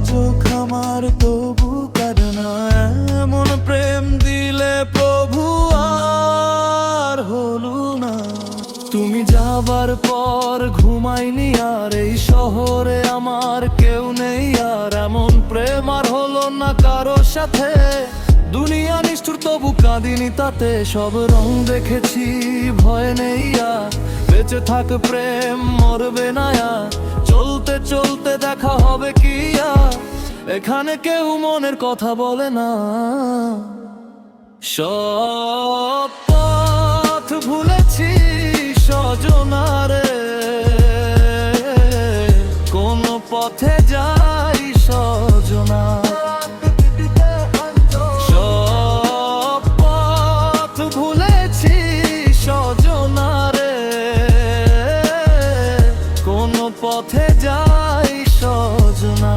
চোখ আমার তবু কাঁদে না। এমন প্রেম দিলে প্রভু আর হলো না। তুমি যাবার পর ঘুমাইনি আর, এই শহরে আমার কেউ নেই আর। এমন প্রেম আর হলো না কারো সাথে। দুনিয়া নিষ্ঠুর তবু কাঁদিনি তাতে, সব রং দেখেছি ভয় নেই আর। বেঁচে থাক প্রেম মরবে না আর, চলতে চলতে দেখা হবে কি আর। এখানে কেউ মনের কথা বলে না। সব পথ ভুলেছি সজনারে, কোন পথে যাই সজনা। সব পথ ভুলেছি সজনারে, কোন পথে যাই সজনা।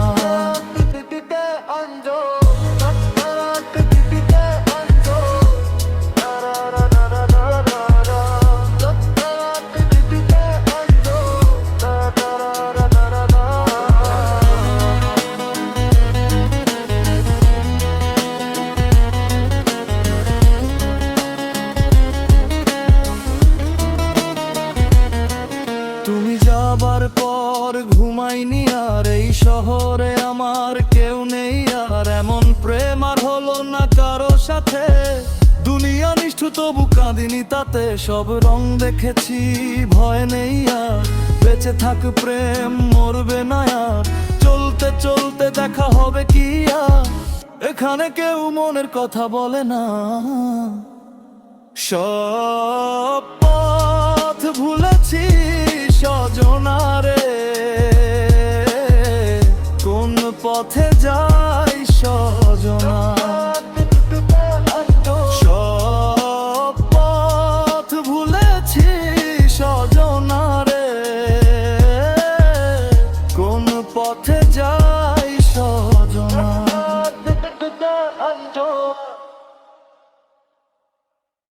তুমি যাবার পর ঘুমাইনি আর, এই শহরে আমার কেউ নেই আর। এমন প্রেম আর হলো না কারো সাথে। দুনিয়া নিষ্ঠুর তবু কাঁদিনি তাতে, সব রং দেখেছি ভয় নেই আর। বেঁচে থাক প্রেম মরবে না আর, চলতে চলতে দেখা হবে কি আর। এখানে কেউ মনের কথা বলে না। সব